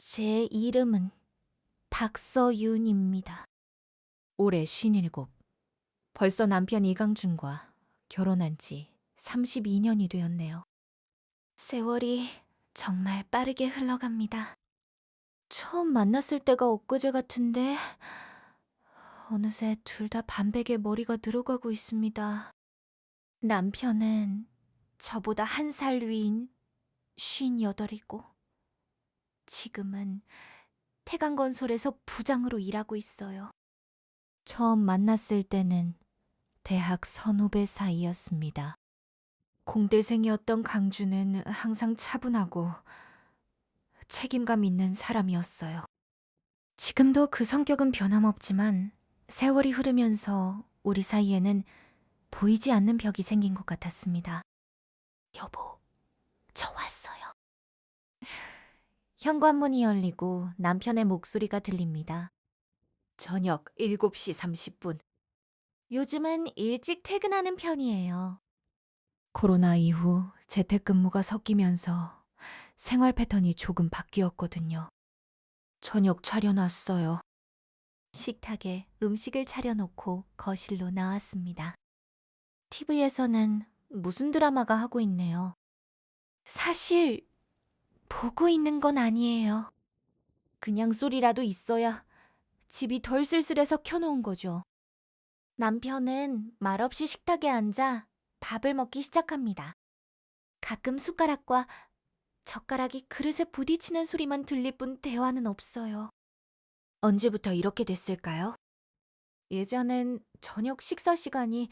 제 이름은 박서윤입니다. 올해 57. 벌써 남편 이강준과 결혼한 지 32년이 되었네요. 세월이 정말 빠르게 흘러갑니다. 처음 만났을 때가 엊그제 같은데 어느새 둘 다 반백에 머리가 들어가고 있습니다. 남편은 저보다 한 살 위인 58이고 지금은 태강건설에서 부장으로 일하고 있어요. 처음 만났을 때는 대학 선후배 사이였습니다. 공대생이었던 강준은 항상 차분하고 책임감 있는 사람이었어요. 지금도 그 성격은 변함없지만 세월이 흐르면서 우리 사이에는 보이지 않는 벽이 생긴 것 같았습니다. 여보, 저 왔어요. 현관문이 열리고 남편의 목소리가 들립니다. 저녁 7시 30분. 요즘은 일찍 퇴근하는 편이에요. 코로나 이후 재택근무가 섞이면서 생활 패턴이 조금 바뀌었거든요. 저녁 차려놨어요. 식탁에 음식을 차려놓고 거실로 나왔습니다. TV에서는 무슨 드라마가 하고 있네요. 사실 보고 있는 건 아니에요. 그냥 소리라도 있어야 집이 덜 쓸쓸해서 켜놓은 거죠. 남편은 말없이 식탁에 앉아 밥을 먹기 시작합니다. 가끔 숟가락과 젓가락이 그릇에 부딪히는 소리만 들릴 뿐 대화는 없어요. 언제부터 이렇게 됐을까요? 예전엔 저녁 식사 시간이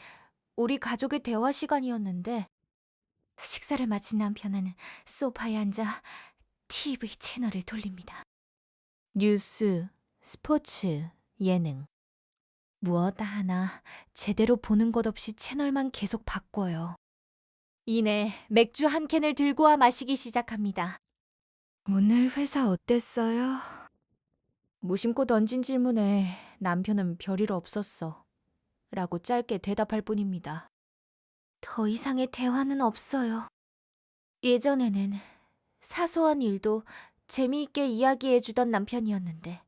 우리 가족의 대화 시간이었는데 식사를 마친 남편은 소파에 앉아 TV 채널을 돌립니다. 뉴스, 스포츠, 예능. 무엇 하나 제대로 보는 것 없이 채널만 계속 바꿔요. 이내 맥주 한 캔을 들고 와 마시기 시작합니다. 오늘 회사 어땠어요? 무심코 던진 질문에 남편은 별일 없었어. 라고 짧게 대답할 뿐입니다. 더 이상의 대화는 없어요. 예전에는 사소한 일도 재미있게 이야기해주던 남편이었는데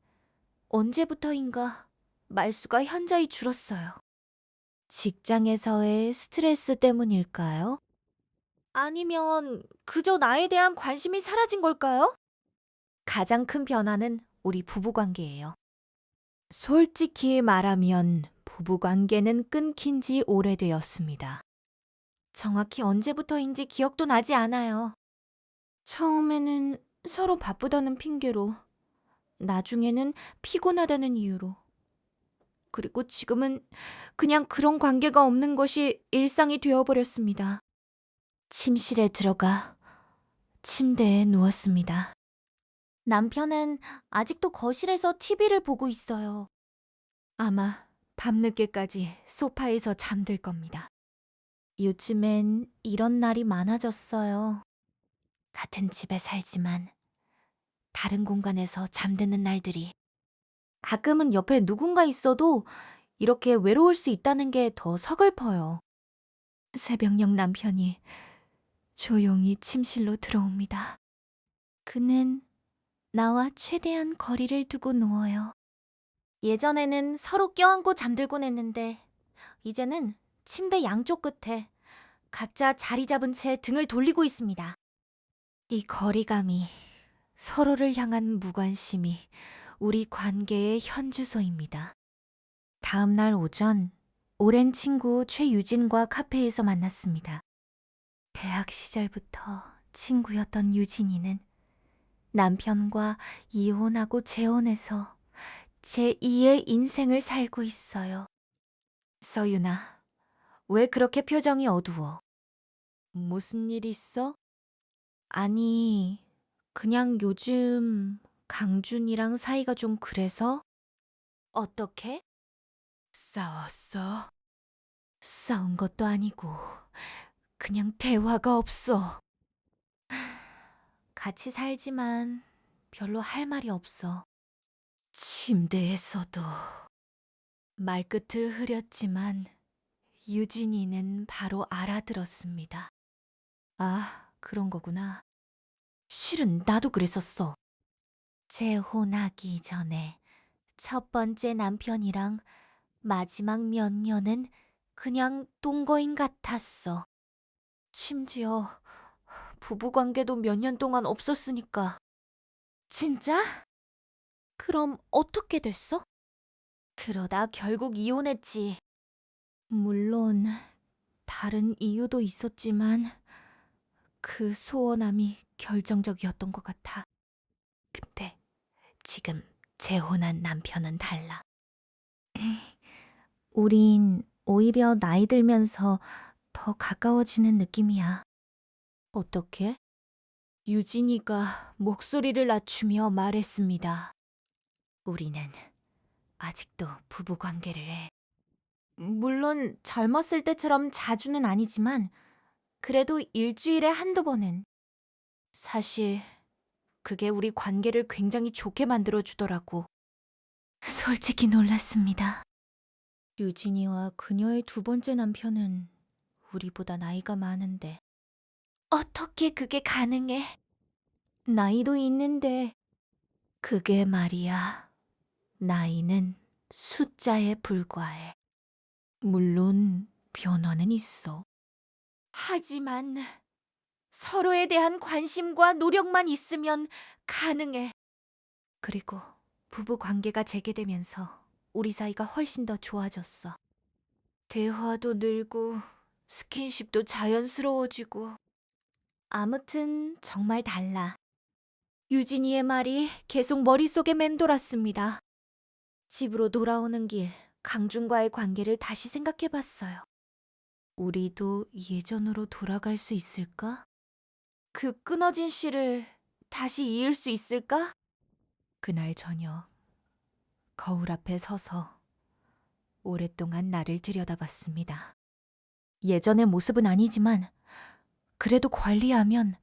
언제부터인가 말수가 현저히 줄었어요. 직장에서의 스트레스 때문일까요? 아니면 그저 나에 대한 관심이 사라진 걸까요? 가장 큰 변화는 우리 부부관계예요. 솔직히 말하면 부부관계는 끊긴 지 오래되었습니다. 정확히 언제부터인지 기억도 나지 않아요. 처음에는 서로 바쁘다는 핑계로, 나중에는 피곤하다는 이유로, 그리고 지금은 그냥 그런 관계가 없는 것이 일상이 되어버렸습니다. 침실에 들어가 침대에 누웠습니다. 남편은 아직도 거실에서 TV를 보고 있어요. 아마 밤늦게까지 소파에서 잠들 겁니다. 요즘엔 이런 날이 많아졌어요. 같은 집에 살지만 다른 공간에서 잠드는 날들이. 가끔은 옆에 누군가 있어도 이렇게 외로울 수 있다는 게 더 서글퍼요. 새벽녘 남편이 조용히 침실로 들어옵니다. 그는 나와 최대한 거리를 두고 누워요. 예전에는 서로 껴안고 잠들곤 했는데 이제는 침대 양쪽 끝에 각자 자리 잡은 채 등을 돌리고 있습니다. 이 거리감이, 서로를 향한 무관심이 우리 관계의 현주소입니다. 다음 날 오전, 오랜 친구 최유진과 카페에서 만났습니다. 대학 시절부터 친구였던 유진이는 남편과 이혼하고 재혼해서 제2의 인생을 살고 있어요. 서윤아, 왜 그렇게 표정이 어두워? 무슨 일 있어? 아니, 그냥 요즘 강준이랑 사이가 좀 그래서? 어떻게? 싸웠어. 싸운 것도 아니고 그냥 대화가 없어. 같이 살지만 별로 할 말이 없어. 침대에서도. 말끝을 흐렸지만 유진이는 바로 알아들었습니다. 아, 그런 거구나. 실은 나도 그랬었어. 재혼하기 전에 첫 번째 남편이랑 마지막 몇 년은 그냥 동거인 같았어. 심지어 부부관계도 몇 년 동안 없었으니까. 진짜? 그럼 어떻게 됐어? 그러다 결국 이혼했지. 물론 다른 이유도 있었지만 그 소원함이 결정적이었던 것 같아. 근데 지금 재혼한 남편은 달라. 우린 오히려 나이 들면서 더 가까워지는 느낌이야. 어떻게? 유진이가 목소리를 낮추며 말했습니다. 우리는 아직도 부부 관계를 해. 물론 젊었을 때처럼 자주는 아니지만 그래도 일주일에 한두 번은. 사실 그게 우리 관계를 굉장히 좋게 만들어주더라고. 솔직히 놀랐습니다. 유진이와 그녀의 두 번째 남편은 우리보다 나이가 많은데 어떻게 그게 가능해? 나이도 있는데 그게 말이야. 나이는 숫자에 불과해. 물론 변화는 있어. 하지만 서로에 대한 관심과 노력만 있으면 가능해. 그리고 부부 관계가 재개되면서 우리 사이가 훨씬 더 좋아졌어. 대화도 늘고 스킨십도 자연스러워지고. 아무튼 정말 달라. 유진이의 말이 계속 머릿속에 맴돌았습니다. 집으로 돌아오는 길, 강준과의 관계를 다시 생각해봤어요. 우리도 예전으로 돌아갈 수 있을까? 그 끊어진 씨를 다시 이을 수 있을까? 그날 저녁, 거울 앞에 서서 오랫동안 나를 들여다봤습니다. 예전의 모습은 아니지만 그래도 관리하면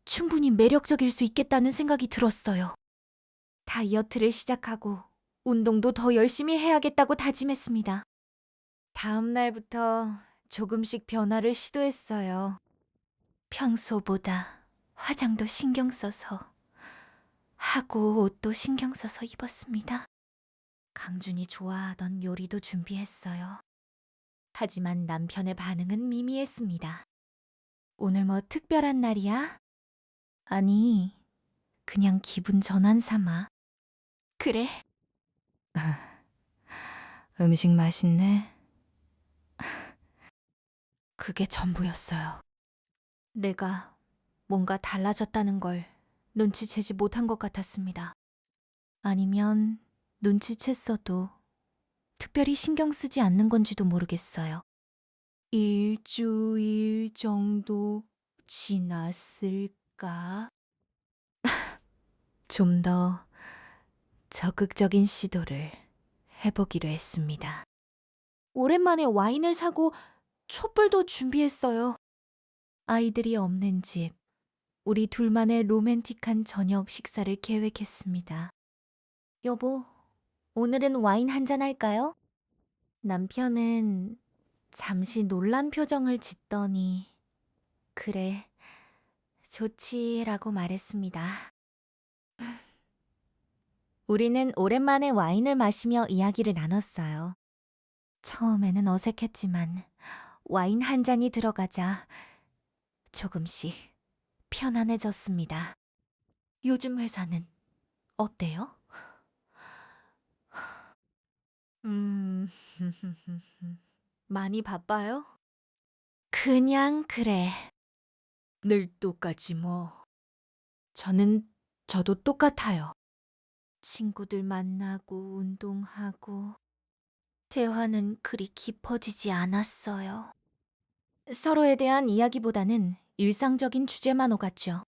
충분히 매력적일 수 있겠다는 생각이 들었어요. 다이어트를 시작하고 운동도 더 열심히 해야겠다고 다짐했습니다. 다음 날부터 조금씩 변화를 시도했어요. 평소보다 화장도 신경 써서 하고 옷도 신경 써서 입었습니다. 강준이 좋아하던 요리도 준비했어요. 하지만 남편의 반응은 미미했습니다. 오늘 뭐 특별한 날이야? 아니, 그냥 기분 전환 삼아. 그래. 음식 맛있네. 그게 전부였어요. 내가 뭔가 달라졌다는 걸 눈치채지 못한 것 같았습니다. 아니면 눈치챘어도 특별히 신경 쓰지 않는 건지도 모르겠어요. 일주일 정도 지났을까? 좀 더 적극적인 시도를 해보기로 했습니다. 오랜만에 와인을 사고 촛불도 준비했어요. 아이들이 없는 집, 우리 둘만의 로맨틱한 저녁 식사를 계획했습니다. 여보, 오늘은 와인 한잔 할까요? 남편은 잠시 놀란 표정을 짓더니 그래, 좋지라고 말했습니다. 우리는 오랜만에 와인을 마시며 이야기를 나눴어요. 처음에는 어색했지만 와인 한 잔이 들어가자 조금씩 편안해졌습니다. 요즘 회사는 어때요? 음, 많이 바빠요? 그냥 그래. 늘 똑같지 뭐. 저도 똑같아요. 친구들 만나고 운동하고 대화는 그리 깊어지지 않았어요. 서로에 대한 이야기보다는 일상적인 주제만 오갔죠.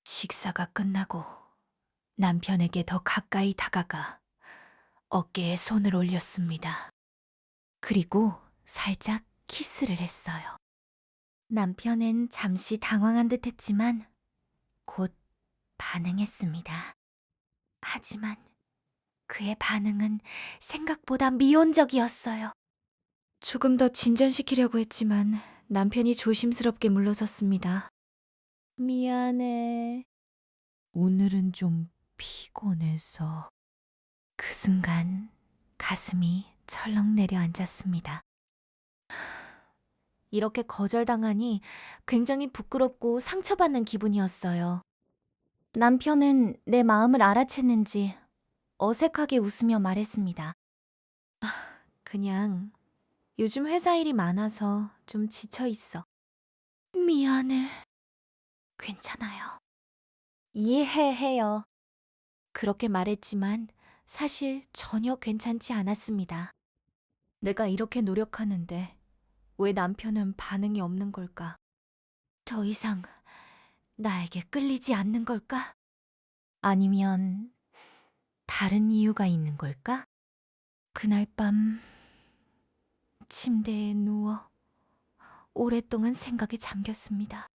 식사가 끝나고 남편에게 더 가까이 다가가 어깨에 손을 올렸습니다. 그리고 살짝 키스를 했어요. 남편은 잠시 당황한 듯 했지만 곧 반응했습니다. 하지만 그의 반응은 생각보다 미온적이었어요. 조금 더 진전시키려고 했지만 남편이 조심스럽게 물러섰습니다. 미안해. 오늘은 좀 피곤해서. 그 순간 가슴이 철렁 내려앉았습니다. 이렇게 거절당하니 굉장히 부끄럽고 상처받는 기분이었어요. 남편은 내 마음을 알아챘는지 어색하게 웃으며 말했습니다. 그냥 요즘 회사 일이 많아서 좀 지쳐 있어. 미안해. 괜찮아요. 이해해요. 그렇게 말했지만 사실 전혀 괜찮지 않았습니다. 내가 이렇게 노력하는데 왜 남편은 반응이 없는 걸까? 더 이상 나에게 끌리지 않는 걸까? 아니면 다른 이유가 있는 걸까? 그날 밤 침대에 누워 오랫동안 생각에 잠겼습니다.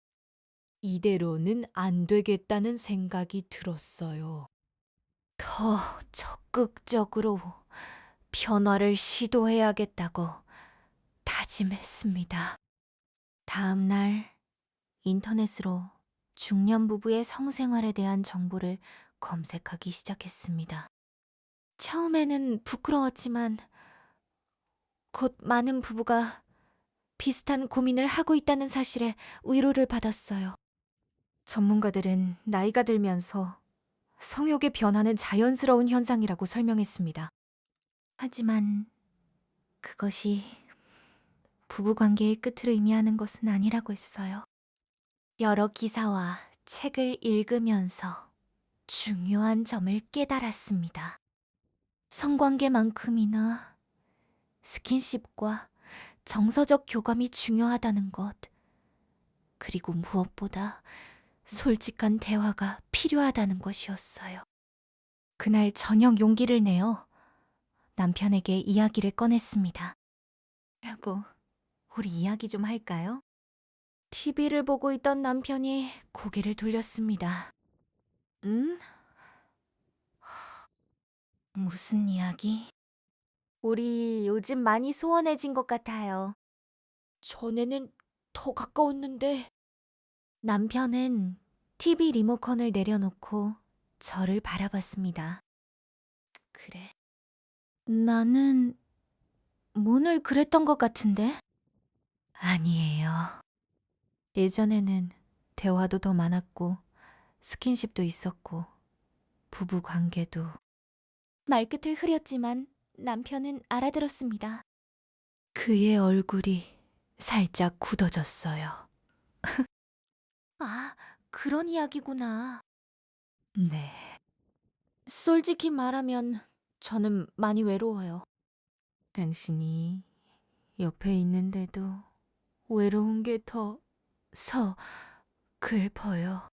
이대로는 안 되겠다는 생각이 들었어요. 더 적극적으로 변화를 시도해야겠다고 다짐했습니다. 다음 날 인터넷으로 중년 부부의 성생활에 대한 정보를 검색하기 시작했습니다. 처음에는 부끄러웠지만 곧 많은 부부가 비슷한 고민을 하고 있다는 사실에 위로를 받았어요. 전문가들은 나이가 들면서 성욕의 변화는 자연스러운 현상이라고 설명했습니다. 하지만 그것이 부부관계의 끝을 의미하는 것은 아니라고 했어요. 여러 기사와 책을 읽으면서 중요한 점을 깨달았습니다. 성관계만큼이나 스킨십과 정서적 교감이 중요하다는 것, 그리고 무엇보다 솔직한 대화가 필요하다는 것이었어요. 그날 저녁 용기를 내어 남편에게 이야기를 꺼냈습니다. 여보, 우리 이야기 좀 할까요? TV를 보고 있던 남편이 고개를 돌렸습니다. 응? 무슨 이야기? 우리 요즘 많이 소원해진 것 같아요. 전에는 더 가까웠는데. 남편은 TV 리모컨을 내려놓고 저를 바라봤습니다. 그래. 나는 늘 그랬던 것 같은데? 아니에요. 예전에는 대화도 더 많았고 스킨십도 있었고 부부 관계도. 말끝을 흐렸지만 남편은 알아들었습니다. 그의 얼굴이 살짝 굳어졌어요. 아, 그런 이야기구나. 네. 솔직히 말하면 저는 많이 외로워요. 당신이 옆에 있는데도 외로운 게 더 슬퍼요.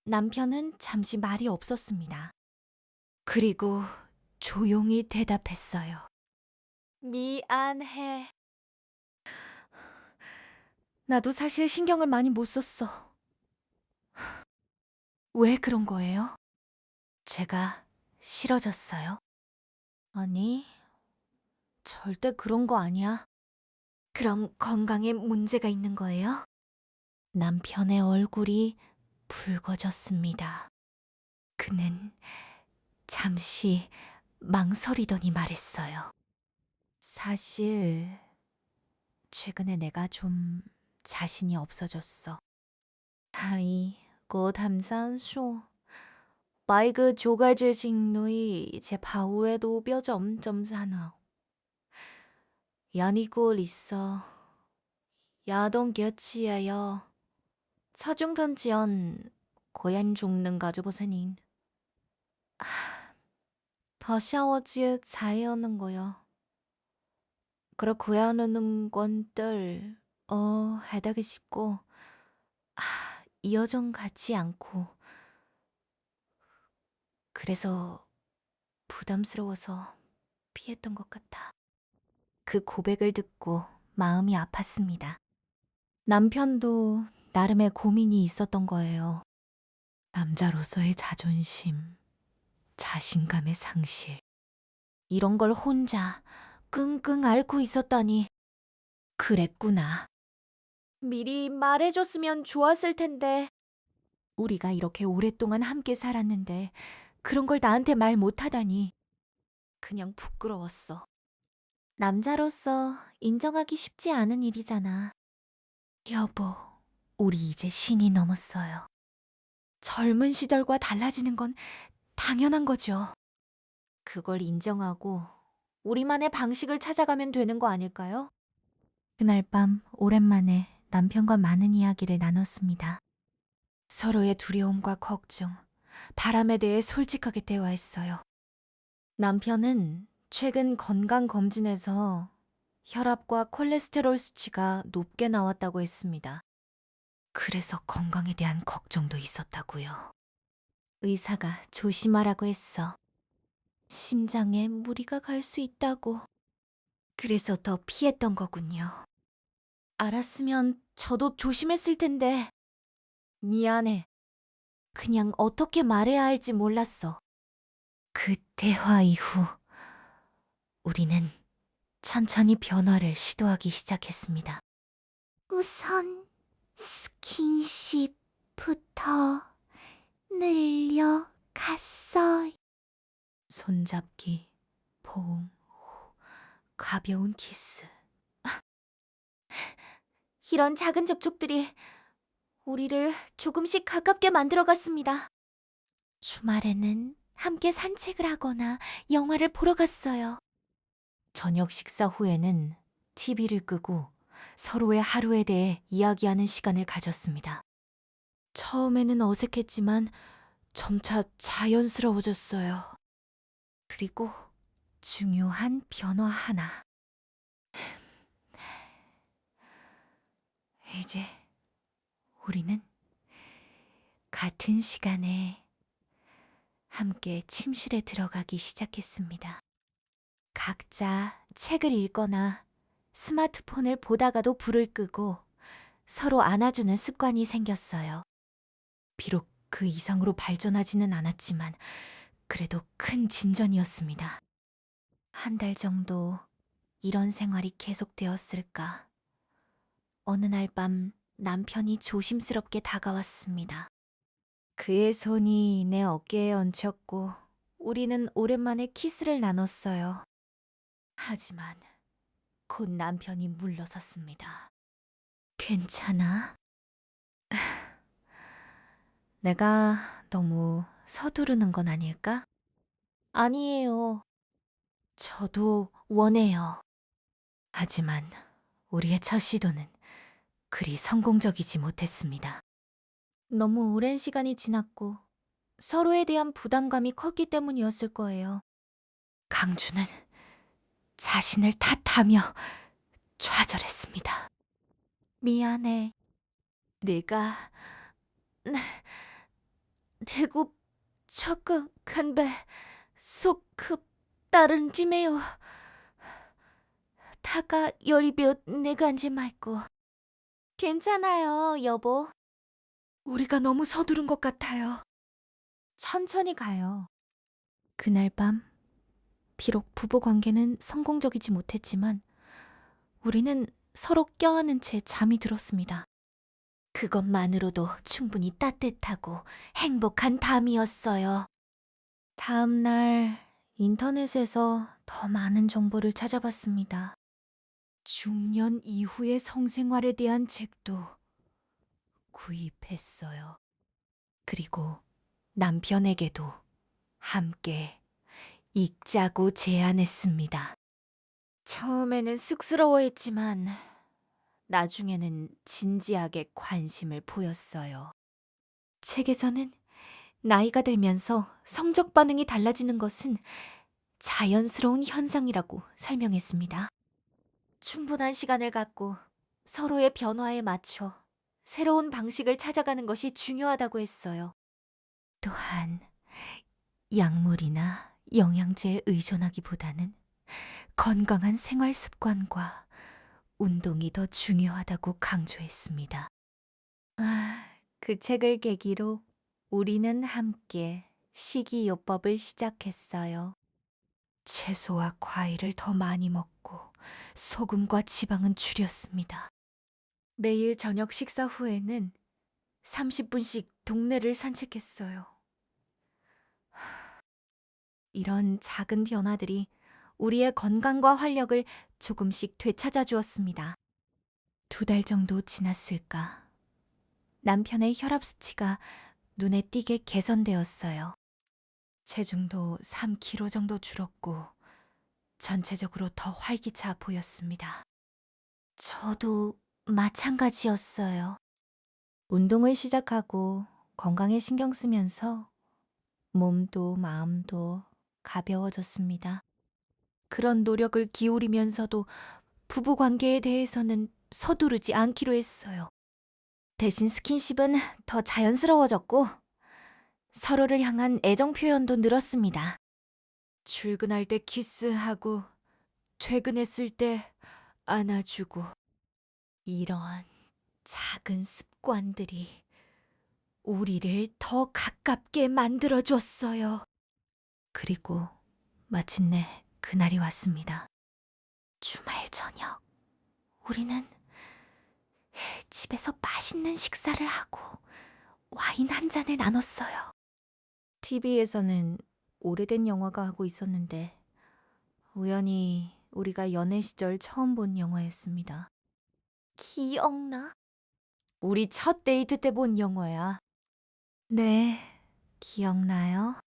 남편은 잠시 말이 없었습니다. 그리고 조용히 대답했어요. 미안해. 나도 사실 신경을 많이 못 썼어. 왜 그런 거예요? 제가 싫어졌어요? 아니, 절대 그런 거 아니야. 그럼 건강에 문제가 있는 거예요? 남편의 얼굴이 붉어졌습니다. 그는 잠시 망설이더니 말했어요. 사실 최근에 내가 좀 자신이 없어졌어. 다이 고 담산쇼 마이그 조갈제식노이 제 바우에도 뼈점점사나 야니골 있어 야동 겨치야여 차중던지연 고얀 종는 가져보세닌 더 샤워지 자해하는 거요. 그래 고야는 건들 해다기 싶고 이 여정 같지 않고 그래서 부담스러워서 피했던 것 같아. 그 고백을 듣고 마음이 아팠습니다. 남편도 나름의 고민이 있었던 거예요. 남자로서의 자존심, 자신감의 상실. 이런 걸 혼자 끙끙 앓고 있었다니. 그랬구나. 미리 말해줬으면 좋았을 텐데. 우리가 이렇게 오랫동안 함께 살았는데 그런 걸 나한테 말 못하다니. 그냥 부끄러웠어. 남자로서 인정하기 쉽지 않은 일이잖아. 여보, 우리 이제 신이 넘었어요. 젊은 시절과 달라지는 건 당연한 거죠. 그걸 인정하고 우리만의 방식을 찾아가면 되는 거 아닐까요? 그날 밤 오랜만에 남편과 많은 이야기를 나눴습니다. 서로의 두려움과 걱정, 바람에 대해 솔직하게 대화했어요. 남편은 최근 건강검진에서 혈압과 콜레스테롤 수치가 높게 나왔다고 했습니다. 그래서 건강에 대한 걱정도 있었다고요. 의사가 조심하라고 했어. 심장에 무리가 갈 수 있다고. 그래서 더 피했던 거군요. 알았으면 저도 조심했을 텐데. 미안해. 그냥 어떻게 말해야 할지 몰랐어. 그 대화 이후 우리는 천천히 변화를 시도하기 시작했습니다. 우선 스킨십부터 늘려갔어. 손잡기, 포옹, 가벼운 키스. 이런 작은 접촉들이 우리를 조금씩 가깝게 만들어갔습니다. 주말에는 함께 산책을 하거나 영화를 보러 갔어요. 저녁 식사 후에는 TV를 끄고 서로의 하루에 대해 이야기하는 시간을 가졌습니다. 처음에는 어색했지만 점차 자연스러워졌어요. 그리고 중요한 변화 하나. 이제 우리는 같은 시간에 함께 침실에 들어가기 시작했습니다. 각자 책을 읽거나 스마트폰을 보다가도 불을 끄고 서로 안아주는 습관이 생겼어요. 비록 그 이상으로 발전하지는 않았지만 그래도 큰 진전이었습니다. 한 달 정도 이런 생활이 계속되었을까. 어느 날 밤 남편이 조심스럽게 다가왔습니다. 그의 손이 내 어깨에 얹혔고 우리는 오랜만에 키스를 나눴어요. 하지만 곧 남편이 물러섰습니다. 괜찮아? 내가 너무 서두르는 건 아닐까? 아니에요. 저도 원해요. 하지만 우리의 첫 시도는 그리 성공적이지 못했습니다. 너무 오랜 시간이 지났고 서로에 대한 부담감이 컸기 때문이었을 거예요. 강주는 자신을 탓하며 좌절했습니다. 미안해. 내가 대구 착각한 배 속급 다른 짐에요. 다가 열이볕 내가 앉지 말고. 괜찮아요, 여보. 우리가 너무 서두른 것 같아요. 천천히 가요. 그날 밤 비록 부부 관계는 성공적이지 못했지만 우리는 서로 껴안은 채 잠이 들었습니다. 그것만으로도 충분히 따뜻하고 행복한 밤이었어요. 다음 날 인터넷에서 더 많은 정보를 찾아봤습니다. 중년 이후의 성생활에 대한 책도 구입했어요. 그리고 남편에게도 함께 읽자고 제안했습니다. 처음에는 쑥스러워했지만 나중에는 진지하게 관심을 보였어요. 책에서는 나이가 들면서 성적 반응이 달라지는 것은 자연스러운 현상이라고 설명했습니다. 충분한 시간을 갖고 서로의 변화에 맞춰 새로운 방식을 찾아가는 것이 중요하다고 했어요. 또한 약물이나 영양제에 의존하기보다는 건강한 생활 습관과 운동이 더 중요하다고 강조했습니다. 그 책을 계기로 우리는 함께 식이요법을 시작했어요. 채소와 과일을 더 많이 먹고 소금과 지방은 줄였습니다. 매일 저녁 식사 후에는 30분씩 동네를 산책했어요. 이런 작은 변화들이 우리의 건강과 활력을 조금씩 되찾아 주었습니다. 2달 정도 지났을까. 남편의 혈압 수치가 눈에 띄게 개선되었어요. 체중도 3kg 정도 줄었고 전체적으로 더 활기차 보였습니다. 저도 마찬가지였어요. 운동을 시작하고 건강에 신경 쓰면서 몸도 마음도 가벼워졌습니다. 그런 노력을 기울이면서도 부부 관계에 대해서는 서두르지 않기로 했어요. 대신 스킨십은 더 자연스러워졌고 서로를 향한 애정 표현도 늘었습니다. 출근할 때 키스하고 퇴근했을 때 안아주고 이런 작은 습관들이 우리를 더 가깝게 만들어줬어요. 그리고 마침내 그날이 왔습니다. 주말 저녁, 우리는 집에서 맛있는 식사를 하고 와인 한 잔을 나눴어요. TV에서는 오래된 영화가 하고 있었는데 우연히 우리가 연애 시절 처음 본 영화였습니다. 기억나? 우리 첫 데이트 때 본 영화야. 네, 기억나요?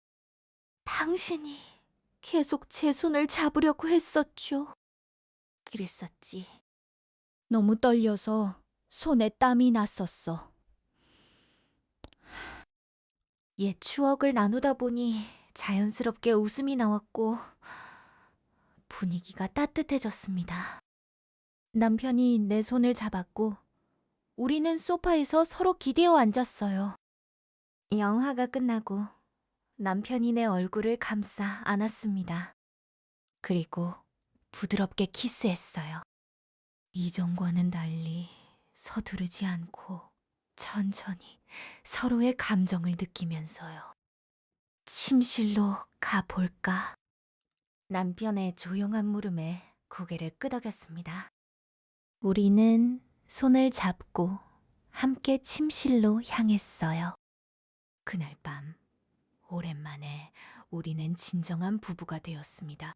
당신이 계속 제 손을 잡으려고 했었죠. 그랬었지. 너무 떨려서 손에 땀이 났었어. 옛 추억을 나누다 보니 자연스럽게 웃음이 나왔고 분위기가 따뜻해졌습니다. 남편이 내 손을 잡았고 우리는 소파에서 서로 기대어 앉았어요. 영화가 끝나고 남편이 내 얼굴을 감싸 안았습니다. 그리고 부드럽게 키스했어요. 이전과는 달리 서두르지 않고 천천히 서로의 감정을 느끼면서요. 침실로 가볼까? 남편의 조용한 물음에 고개를 끄덕였습니다. 우리는 손을 잡고 함께 침실로 향했어요. 그날 밤, 오랜만에 우리는 진정한 부부가 되었습니다.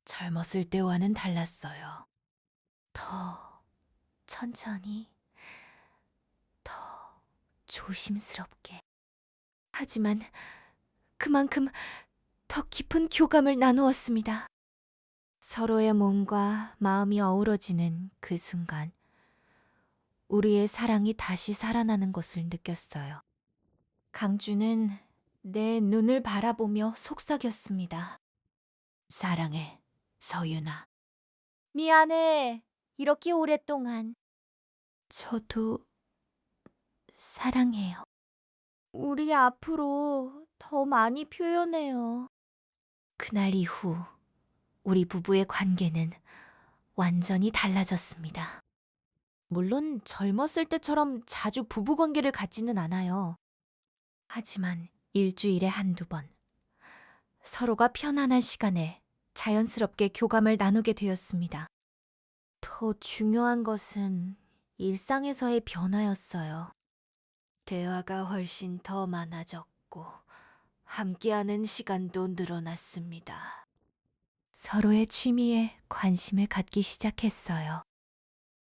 젊었을 때와는 달랐어요. 더 천천히, 더 조심스럽게. 하지만 그만큼 더 깊은 교감을 나누었습니다. 서로의 몸과 마음이 어우러지는 그 순간, 우리의 사랑이 다시 살아나는 것을 느꼈어요. 강주는 내 눈을 바라보며 속삭였습니다. 사랑해, 서윤아. 미안해, 이렇게 오랫동안. 저도 사랑해요. 우리 앞으로 더 많이 표현해요. 그날 이후 우리 부부의 관계는 완전히 달라졌습니다. 물론 젊었을 때처럼 자주 부부 관계를 갖지는 않아요. 하지만 일주일에 한두 번 서로가 편안한 시간에 자연스럽게 교감을 나누게 되었습니다. 더 중요한 것은 일상에서의 변화였어요. 대화가 훨씬 더 많아졌고 함께하는 시간도 늘어났습니다. 서로의 취미에 관심을 갖기 시작했어요.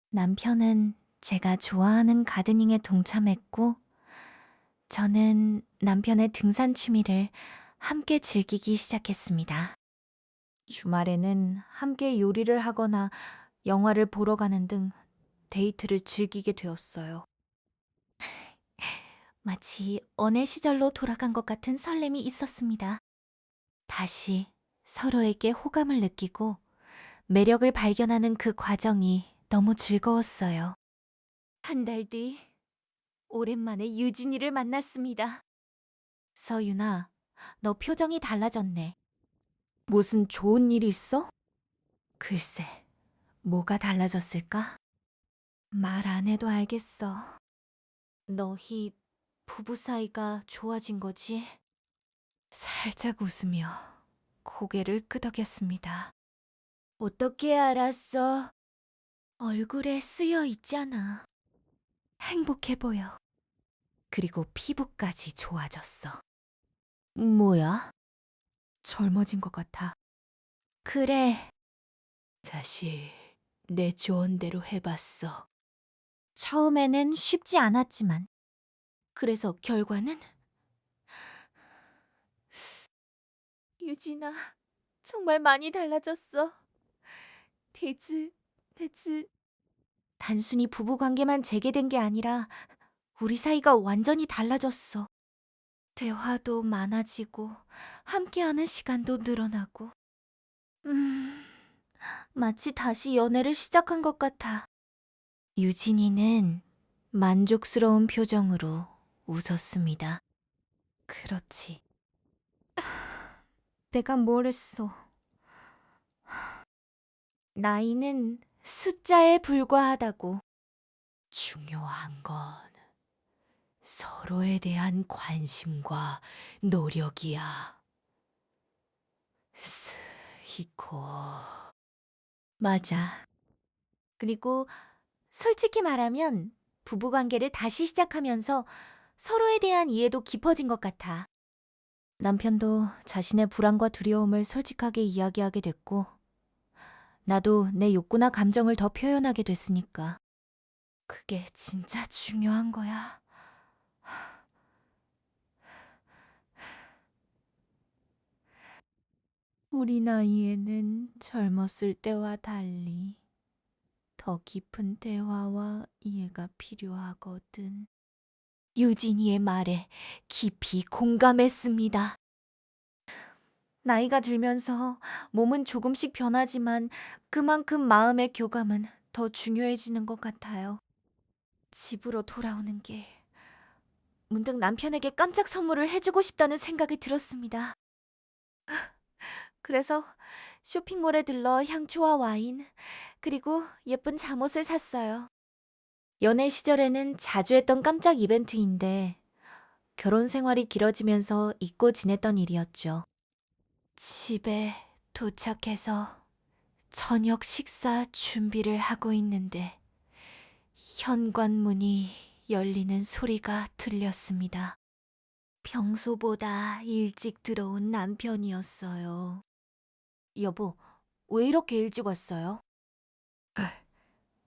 남편은 제가 좋아하는 가드닝에 동참했고 저는 남편의 등산 취미를 함께 즐기기 시작했습니다. 주말에는 함께 요리를 하거나 영화를 보러 가는 등 데이트를 즐기게 되었어요. 마치 어느 시절로 돌아간 것 같은 설렘이 있었습니다. 다시 서로에게 호감을 느끼고 매력을 발견하는 그 과정이 너무 즐거웠어요. 한 달 뒤, 오랜만에 유진이를 만났습니다. 서윤아, 너 표정이 달라졌네. 무슨 좋은 일 있어? 글쎄, 뭐가 달라졌을까? 말 안 해도 알겠어. 너희 부부 사이가 좋아진 거지? 살짝 웃으며 고개를 끄덕였습니다. 어떻게 알았어? 얼굴에 쓰여 있잖아. 행복해 보여. 그리고 피부까지 좋아졌어. 뭐야? 젊어진 것 같아. 그래. 사실 내 조언대로 해봤어. 처음에는 쉽지 않았지만. 그래서 결과는? 유진아, 정말 많이 달라졌어. 대즈. 단순히 부부 관계만 재개된 게 아니라 우리 사이가 완전히 달라졌어. 대화도 많아지고 함께하는 시간도 늘어나고. 음, 마치 다시 연애를 시작한 것 같아. 유진이는 만족스러운 표정으로 웃었습니다. 그렇지. 내가 뭘 했어? 나이는 숫자에 불과하다고. 중요한 건 서로에 대한 관심과 노력이야. 스히코. 맞아. 그리고 솔직히 말하면 부부관계를 다시 시작하면서 서로에 대한 이해도 깊어진 것 같아. 남편도 자신의 불안과 두려움을 솔직하게 이야기하게 됐고, 나도 내 욕구나 감정을 더 표현하게 됐으니까. 그게 진짜 중요한 거야. 우리 나이에는 젊었을 때와 달리 더 깊은 대화와 이해가 필요하거든. 유진이의 말에 깊이 공감했습니다. 나이가 들면서 몸은 조금씩 변하지만 그만큼 마음의 교감은 더 중요해지는 것 같아요. 집으로 돌아오는 길, 문득 남편에게 깜짝 선물을 해주고 싶다는 생각이 들었습니다. 그래서 쇼핑몰에 들러 향초와 와인, 그리고 예쁜 잠옷을 샀어요. 연애 시절에는 자주 했던 깜짝 이벤트인데 결혼 생활이 길어지면서 잊고 지냈던 일이었죠. 집에 도착해서 저녁 식사 준비를 하고 있는데 현관문이 열리는 소리가 들렸습니다. 평소보다 일찍 들어온 남편이었어요. 여보, 왜 이렇게 일찍 왔어요?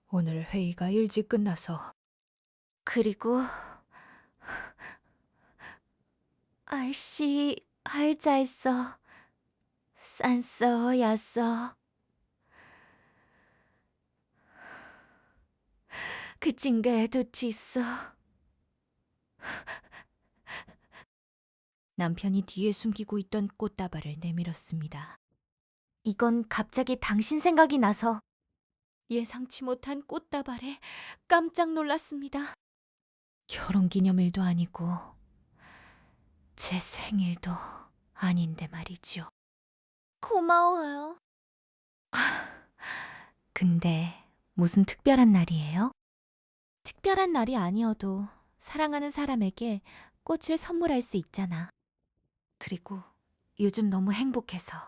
오늘 회의가 일찍 끝나서. 그리고 알씨 알자했어. 싼써 야써. 그 찡게 도치 있어. 남편이 뒤에 숨기고 있던 꽃다발을 내밀었습니다. 이건 갑자기 당신 생각이 나서 예상치 못한 꽃다발에 깜짝 놀랐습니다. 결혼기념일도 아니고 제 생일도 아닌데 말이죠. 고마워요. 근데 무슨 특별한 날이에요? 특별한 날이 아니어도 사랑하는 사람에게 꽃을 선물할 수 있잖아. 그리고 요즘 너무 행복해서.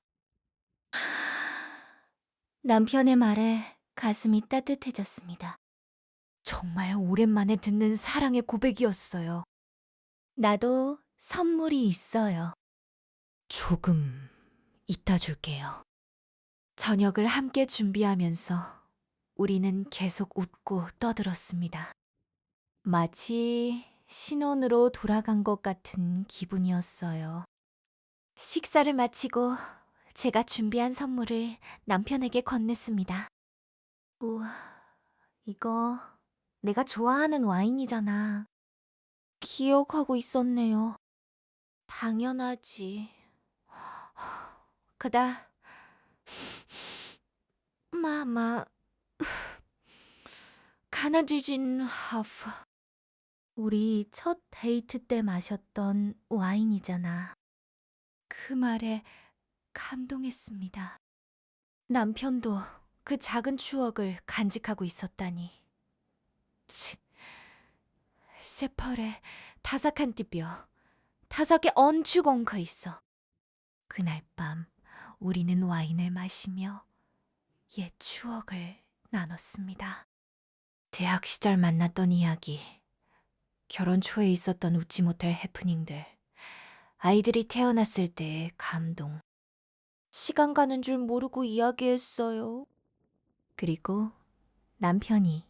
남편의 말에 가슴이 따뜻해졌습니다. 정말 오랜만에 듣는 사랑의 고백이었어요. 나도 선물이 있어요. 조금 이따 줄게요. 저녁을 함께 준비하면서 우리는 계속 웃고 떠들었습니다. 마치 신혼으로 돌아간 것 같은 기분이었어요. 식사를 마치고 제가 준비한 선물을 남편에게 건넸습니다. 우와, 이거 내가 좋아하는 와인이잖아. 기억하고 있었네요. 당연하지. 그다. 마마. 가나디진 하프. 우리 첫 데이트 때 마셨던 와인이잖아. 그 말에 감동했습니다. 남편도 그 작은 추억을 간직하고 있었다니. 치, 세펄에 다삭한 띠뼈, 다삭의 언축 엉켜 있어. 그날 밤 우리는 와인을 마시며 옛 추억을 나눴습니다. 대학 시절 만났던 이야기, 결혼 초에 있었던 웃지 못할 해프닝들, 아이들이 태어났을 때의 감동, 시간 가는 줄 모르고 이야기했어요. 그리고 남편이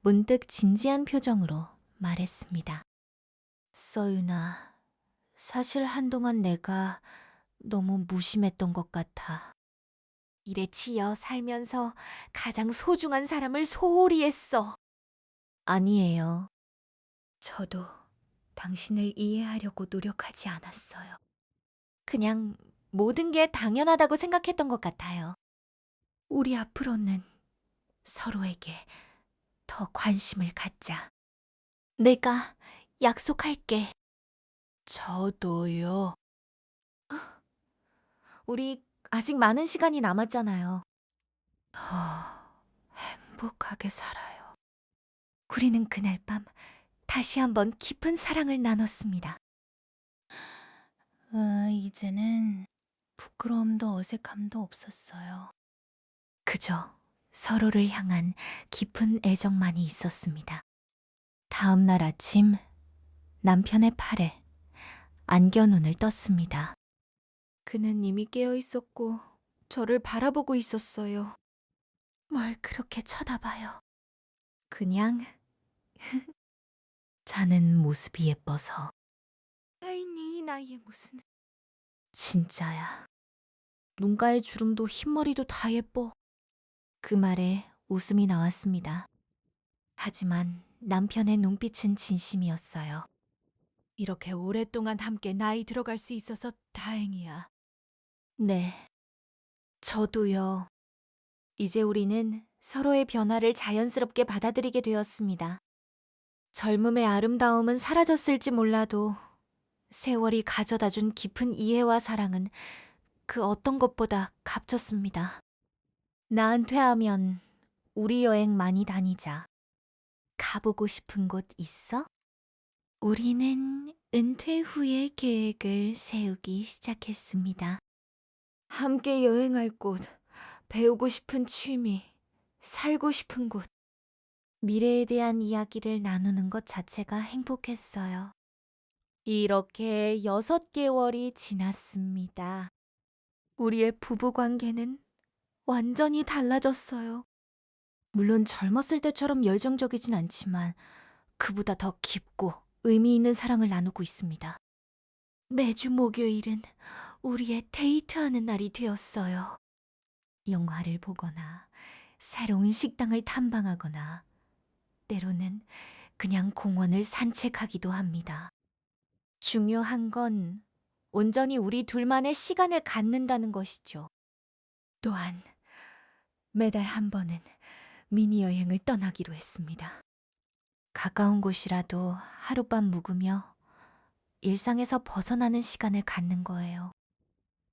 문득 진지한 표정으로 말했습니다. 서윤아, 사실 한동안 내가 너무 무심했던 것 같아. 일에 치여 살면서 가장 소중한 사람을 소홀히 했어. 아니에요. 저도 당신을 이해하려고 노력하지 않았어요. 그냥 모든 게 당연하다고 생각했던 것 같아요. 우리 앞으로는 서로에게 더 관심을 갖자. 내가 약속할게. 저도요. 우리 아직 많은 시간이 남았잖아요. 더 행복하게 살아요. 우리는 그날 밤 다시 한번 깊은 사랑을 나눴습니다. 이제는 부끄러움도 어색함도 없었어요. 그저 서로를 향한 깊은 애정만이 있었습니다. 다음 날 아침 남편의 팔에 안겨눈을 떴습니다. 그는 이미 깨어 있었고 저를 바라보고 있었어요. 뭘 그렇게 쳐다봐요? 그냥 자는 모습이 예뻐서. 아이니 이 나이에 무슨 진짜야. 눈가의 주름도 흰머리도 다 예뻐. 그 말에 웃음이 나왔습니다. 하지만 남편의 눈빛은 진심이었어요. 이렇게 오랫동안 함께 나이 들어갈 수 있어서 다행이야. 네, 저도요. 이제 우리는 서로의 변화를 자연스럽게 받아들이게 되었습니다. 젊음의 아름다움은 사라졌을지 몰라도 세월이 가져다 준 깊은 이해와 사랑은 그 어떤 것보다 값졌습니다. 나 은퇴하면 우리 여행 많이 다니자. 가보고 싶은 곳 있어? 우리는 은퇴 후의 계획을 세우기 시작했습니다. 함께 여행할 곳, 배우고 싶은 취미, 살고 싶은 곳. 미래에 대한 이야기를 나누는 것 자체가 행복했어요. 이렇게 6개월이 지났습니다. 우리의 부부 관계는 완전히 달라졌어요. 물론 젊었을 때처럼 열정적이진 않지만 그보다 더 깊고 의미 있는 사랑을 나누고 있습니다. 매주 목요일은 우리의 데이트하는 날이 되었어요. 영화를 보거나 새로운 식당을 탐방하거나 때로는 그냥 공원을 산책하기도 합니다. 중요한 건 온전히 우리 둘만의 시간을 갖는다는 것이죠. 또한 매달 한 번은 미니 여행을 떠나기로 했습니다. 가까운 곳이라도 하룻밤 묵으며 일상에서 벗어나는 시간을 갖는 거예요.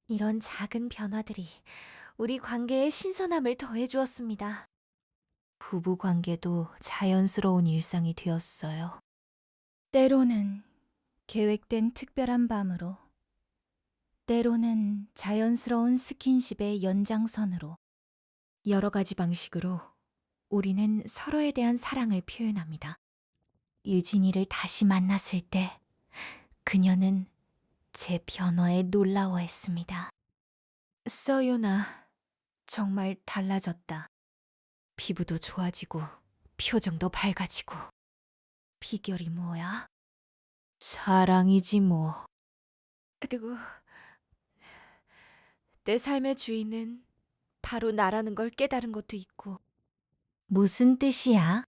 이런 작은 변화들이 우리 관계에 신선함을 더해주었습니다. 부부 관계도 자연스러운 일상이 되었어요. 때로는 계획된 특별한 밤으로, 때로는 자연스러운 스킨십의 연장선으로 여러 가지 방식으로 우리는 서로에 대한 사랑을 표현합니다. 유진이를 다시 만났을 때 그녀는 제 변화에 놀라워했습니다. 서윤아, 정말 달라졌다. 피부도 좋아지고 표정도 밝아지고. 비결이 뭐야? 사랑이지 뭐. 그리고 내 삶의 주인은 바로 나라는 걸 깨달은 것도 있고, 무슨 뜻이야?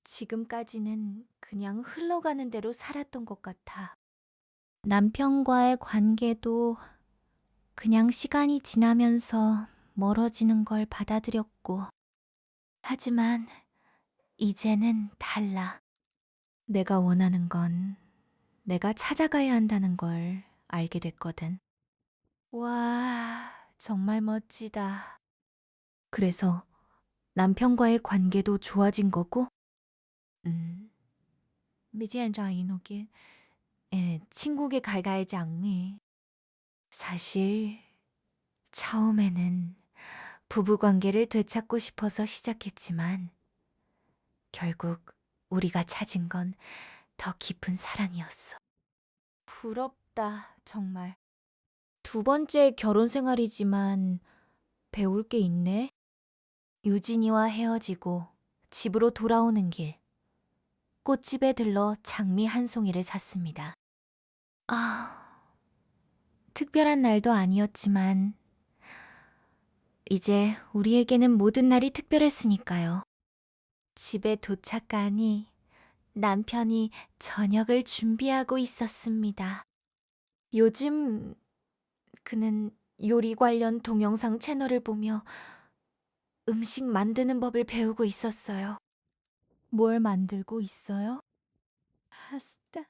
지금까지는 그냥 흘러가는 대로 살았던 것 같아. 남편과의 관계도 그냥 시간이 지나면서 멀어지는 걸 받아들였고. 하지만 이제는 달라. 내가 원하는 건 내가 찾아가야 한다는 걸 알게 됐거든. 와, 정말 멋지다. 그래서 남편과의 관계도 좋아진 거고, 没见着一诺给, 친구게 갈가이지 않니? 사실 처음에는 부부 관계를 되찾고 싶어서 시작했지만 결국 우리가 찾은 건 더 깊은 사랑이었어. 부럽다, 정말. 두 번째 결혼 생활이지만 배울 게 있네. 유진이와 헤어지고 집으로 돌아오는 길, 꽃집에 들러 장미 한 송이를 샀습니다. 특별한 날도 아니었지만 이제 우리에게는 모든 날이 특별했으니까요. 집에 도착하니 남편이 저녁을 준비하고 있었습니다. 요즘 그는 요리 관련 동영상 채널을 보며 음식 만드는 법을 배우고 있었어요. 뭘 만들고 있어요? 파스타,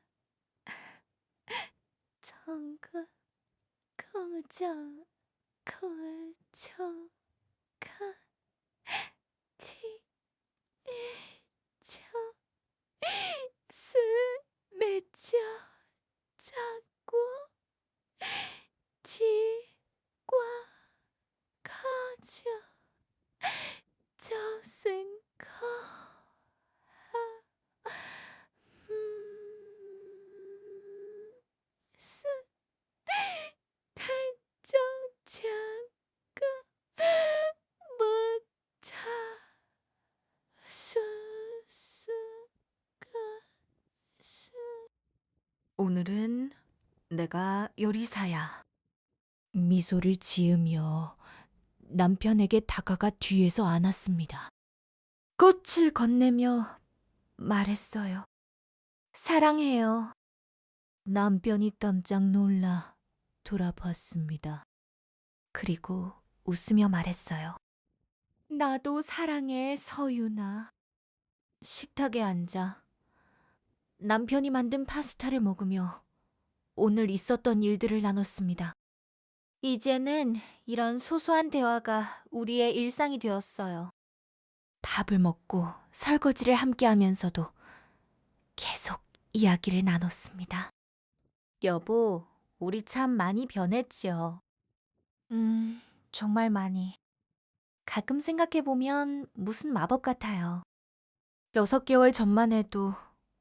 청그, 콩정, 콜초, 카, 티, 초, 스, 맺혀, 잡고, 지, 과, 커져, 저승, 커, 스, 탈정, 잠깐, 무차, 수수, 가수. 오늘은 내가 요리사야. 미소를 지으며 남편에게 다가가 뒤에서 안았습니다. 꽃을 건네며 말했어요. 사랑해요. 남편이 깜짝 놀라 돌아봤습니다. 그리고 웃으며 말했어요. 나도 사랑해, 서윤아. 식탁에 앉아 남편이 만든 파스타를 먹으며 오늘 있었던 일들을 나눴습니다. 이제는 이런 소소한 대화가 우리의 일상이 되었어요. 밥을 먹고 설거지를 함께 하면서도 계속 이야기를 나눴습니다. 여보, 우리 참 많이 변했죠. 정말 많이. 가끔 생각해보면 무슨 마법 같아요. 6개월 전만 해도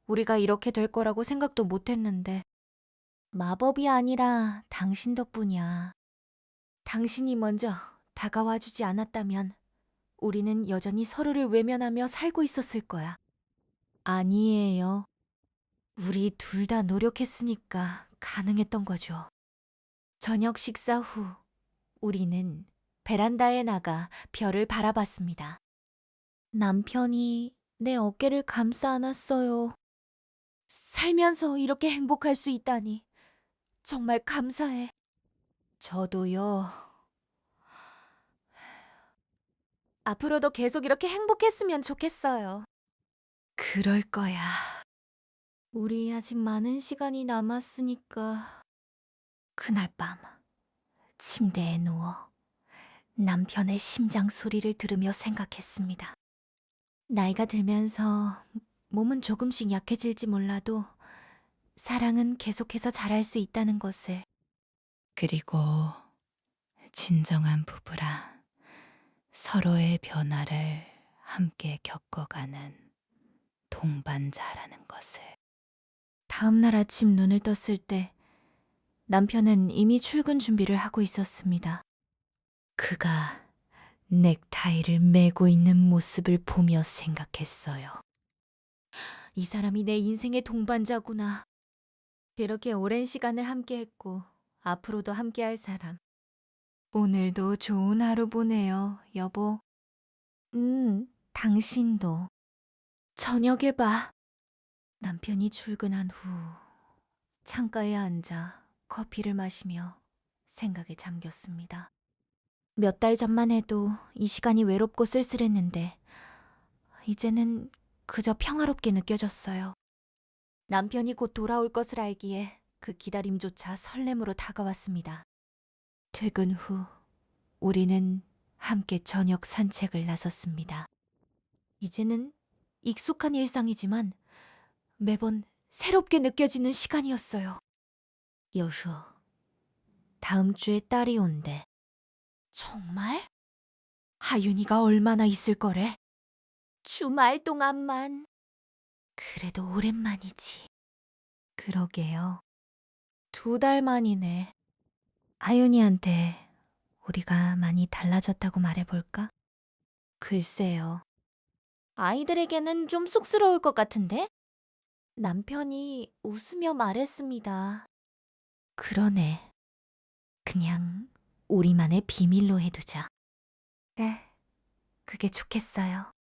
우리가 이렇게 될 거라고 생각도 못 했는데, 마법이 아니라 당신 덕분이야. 당신이 먼저 다가와 주지 않았다면 우리는 여전히 서로를 외면하며 살고 있었을 거야. 아니에요. 우리 둘 다 노력했으니까 가능했던 거죠. 저녁 식사 후 우리는 베란다에 나가 별을 바라봤습니다. 남편이 내 어깨를 감싸 안았어요. 살면서 이렇게 행복할 수 있다니 정말 감사해. 저도요. 앞으로도 계속 이렇게 행복했으면 좋겠어요. 그럴 거야. 우리 아직 많은 시간이 남았으니까. 그날 밤 침대에 누워 남편의 심장 소리를 들으며 생각했습니다. 나이가 들면서 몸은 조금씩 약해질지 몰라도 사랑은 계속해서 잘할 수 있다는 것을. 그리고 진정한 부부라 서로의 변화를 함께 겪어가는 동반자라는 것을. 다음 날 아침 눈을 떴을 때 남편은 이미 출근 준비를 하고 있었습니다. 그가 넥타이를 매고 있는 모습을 보며 생각했어요. 이 사람이 내 인생의 동반자구나. 이렇게 오랜 시간을 함께했고 앞으로도 함께할 사람. 오늘도 좋은 하루 보내요, 여보. 당신도. 저녁에 봐. 남편이 출근한 후 창가에 앉아 커피를 마시며 생각에 잠겼습니다. 몇 달 전만 해도 이 시간이 외롭고 쓸쓸했는데 이제는 그저 평화롭게 느껴졌어요. 남편이 곧 돌아올 것을 알기에 그 기다림조차 설렘으로 다가왔습니다. 퇴근 후 우리는 함께 저녁 산책을 나섰습니다. 이제는 익숙한 일상이지만 매번 새롭게 느껴지는 시간이었어요. 여수, 다음 주에 딸이 온대. 정말? 하윤이가 얼마나 있을 거래? 주말 동안만. 그래도 오랜만이지. 그러게요. 2달 만이네. 하윤이한테 우리가 많이 달라졌다고 말해볼까? 글쎄요. 아이들에게는 좀 쑥스러울 것 같은데? 남편이 웃으며 말했습니다. 그러네. 그냥 우리만의 비밀로 해두자. 네, 그게 좋겠어요.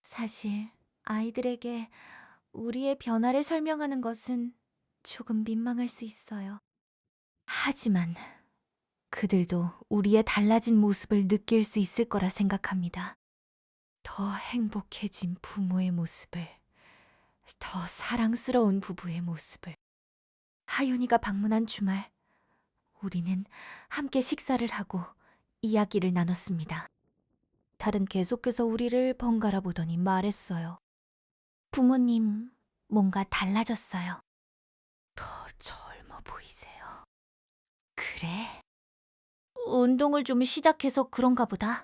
사실 아이들에게 우리의 변화를 설명하는 것은 조금 민망할 수 있어요. 하지만 그들도 우리의 달라진 모습을 느낄 수 있을 거라 생각합니다. 더 행복해진 부모의 모습을, 더 사랑스러운 부부의 모습을. 하윤이가 방문한 주말, 우리는 함께 식사를 하고 이야기를 나눴습니다. 달은 계속해서 우리를 번갈아 보더니 말했어요. 부모님, 뭔가 달라졌어요. 더 젊어 보이세요. 그래? 운동을 좀 시작해서 그런가 보다.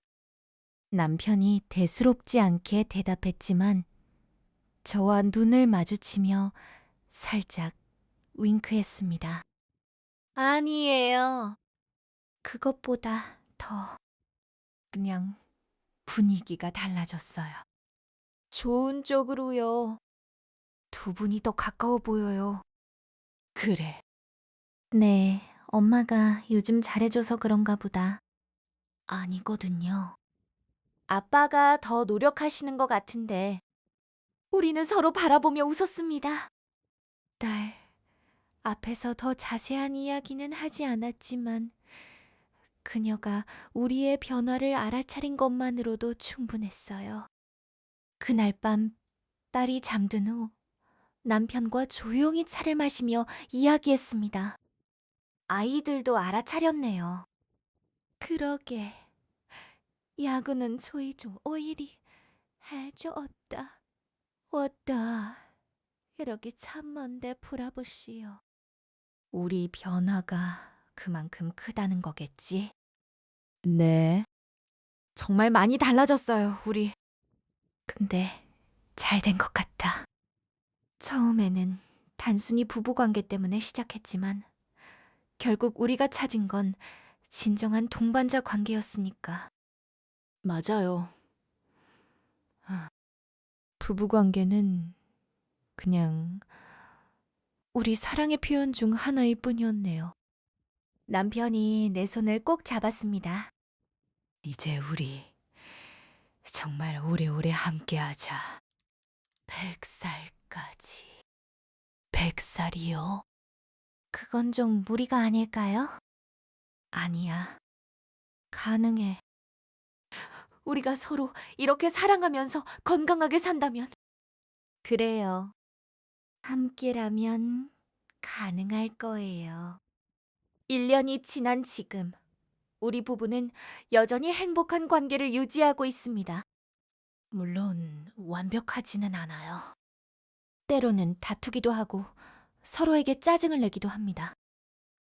남편이 대수롭지 않게 대답했지만 저와 눈을 마주치며 살짝 윙크했습니다. 아니에요. 그것보다 더 그냥 분위기가 달라졌어요. 좋은 쪽으로요. 두 분이 더 가까워 보여요. 그래. 네, 엄마가 요즘 잘해줘서 그런가 보다. 아니거든요. 아빠가 더 노력하시는 것 같은데. 우리는 서로 바라보며 웃었습니다. 딸, 앞에서 더 자세한 이야기는 하지 않았지만 그녀가 우리의 변화를 알아차린 것만으로도 충분했어요. 그날 밤 딸이 잠든 후 남편과 조용히 차를 마시며 이야기했습니다. 아이들도 알아차렸네요. 그러게. 야구는 저희좀 오일이 해줬다. 왔다. 이렇게 참 먼데 풀어보시오. 우리 변화가 그만큼 크다는 거겠지? 네. 정말 많이 달라졌어요, 우리. 근데 잘 된 것 같다. 처음에는 단순히 부부관계 때문에 시작했지만 결국 우리가 찾은 건 진정한 동반자 관계였으니까. 맞아요. 부부관계는 그냥 우리 사랑의 표현 중 하나일 뿐이었네요. 남편이 내 손을 꼭 잡았습니다. 이제 우리 정말 오래오래 함께하자. 100살까지. 100살이요? 그건 좀 무리가 아닐까요? 아니야. 가능해. 우리가 서로 이렇게 사랑하면서 건강하게 산다면. 그래요. 함께라면 가능할 거예요. 1년이 지난 지금, 우리 부부는 여전히 행복한 관계를 유지하고 있습니다. 물론 완벽하지는 않아요. 때로는 다투기도 하고 서로에게 짜증을 내기도 합니다.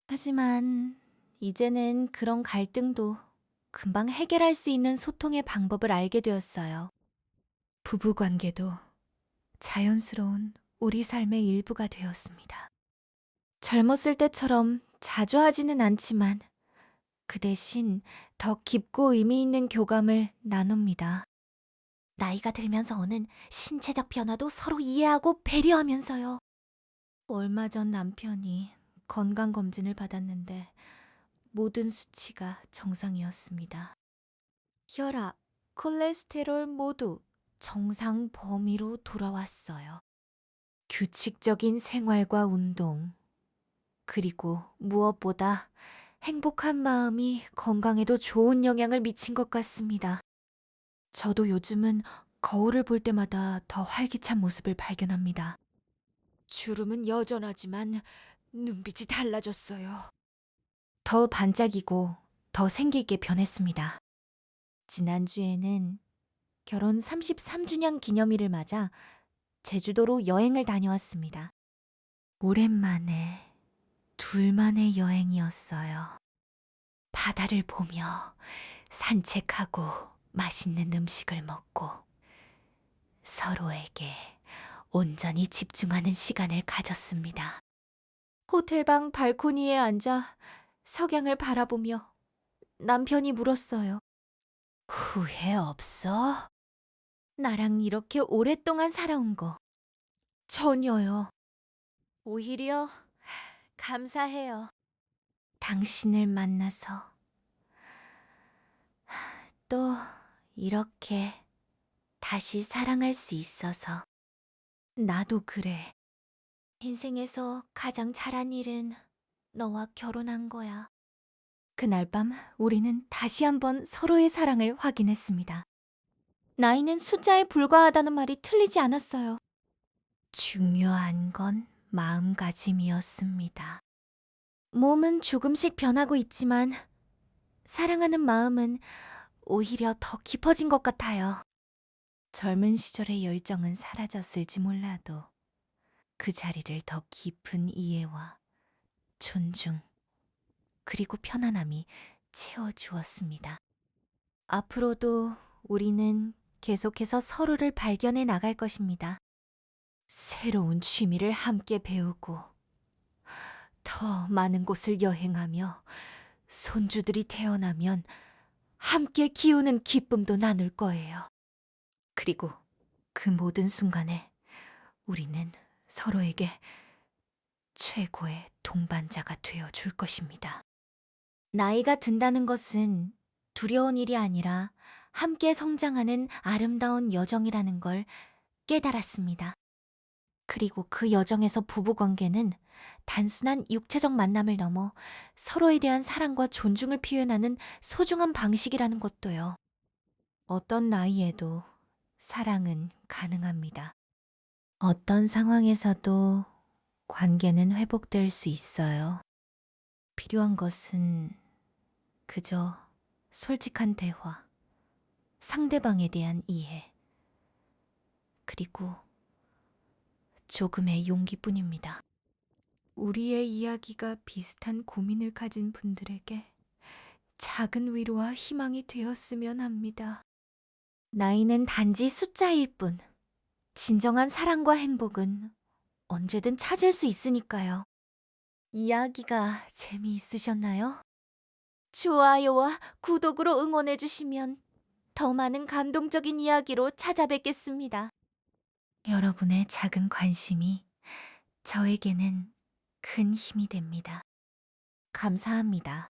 하지만 이제는 그런 갈등도 금방 해결할 수 있는 소통의 방법을 알게 되었어요. 부부관계도 자연스러운 우리 삶의 일부가 되었습니다. 젊었을 때처럼 자주 하지는 않지만 그 대신 더 깊고 의미 있는 교감을 나눕니다. 나이가 들면서 오는 신체적 변화도 서로 이해하고 배려하면서요. 얼마 전 남편이 건강검진을 받았는데 모든 수치가 정상이었습니다. 혈압, 콜레스테롤 모두 정상 범위로 돌아왔어요. 규칙적인 생활과 운동, 그리고 무엇보다 행복한 마음이 건강에도 좋은 영향을 미친 것 같습니다. 저도 요즘은 거울을 볼 때마다 더 활기찬 모습을 발견합니다. 주름은 여전하지만 눈빛이 달라졌어요. 더 반짝이고 더 생기 있게 변했습니다. 지난주에는 결혼 33주년 기념일을 맞아 제주도로 여행을 다녀왔습니다. 오랜만에 둘만의 여행이었어요. 바다를 보며 산책하고 맛있는 음식을 먹고 서로에게 온전히 집중하는 시간을 가졌습니다. 호텔방 발코니에 앉아 석양을 바라보며 남편이 물었어요. 후회 없어? 나랑 이렇게 오랫동안 살아온 거. 전혀요. 오히려 감사해요. 당신을 만나서 또 이렇게 다시 사랑할 수 있어서. 나도 그래. 인생에서 가장 잘한 일은 너와 결혼한 거야. 그날 밤 우리는 다시 한번 서로의 사랑을 확인했습니다. 나이는 숫자에 불과하다는 말이 틀리지 않았어요. 중요한 건 마음가짐이었습니다. 몸은 조금씩 변하고 있지만 사랑하는 마음은 오히려 더 깊어진 것 같아요. 젊은 시절의 열정은 사라졌을지 몰라도 그 자리를 더 깊은 이해와 존중, 그리고 편안함이 채워주었습니다. 앞으로도 우리는 계속해서 서로를 발견해 나갈 것입니다. 새로운 취미를 함께 배우고 더 많은 곳을 여행하며 손주들이 태어나면 함께 키우는 기쁨도 나눌 거예요. 그리고 그 모든 순간에 우리는 서로에게 최고의 동반자가 되어 줄 것입니다. 나이가 든다는 것은 두려운 일이 아니라 함께 성장하는 아름다운 여정이라는 걸 깨달았습니다. 그리고 그 여정에서 부부관계는 단순한 육체적 만남을 넘어 서로에 대한 사랑과 존중을 표현하는 소중한 방식이라는 것도요. 어떤 나이에도 사랑은 가능합니다. 어떤 상황에서도 관계는 회복될 수 있어요. 필요한 것은 그저 솔직한 대화, 상대방에 대한 이해, 그리고 조금의 용기뿐입니다. 우리의 이야기가 비슷한 고민을 가진 분들에게 작은 위로와 희망이 되었으면 합니다. 나이는 단지 숫자일 뿐. 진정한 사랑과 행복은 언제든 찾을 수 있으니까요. 이야기가 재미있으셨나요? 좋아요와 구독으로 응원해주시면 더 많은 감동적인 이야기로 찾아뵙겠습니다. 여러분의 작은 관심이 저에게는 큰 힘이 됩니다. 감사합니다.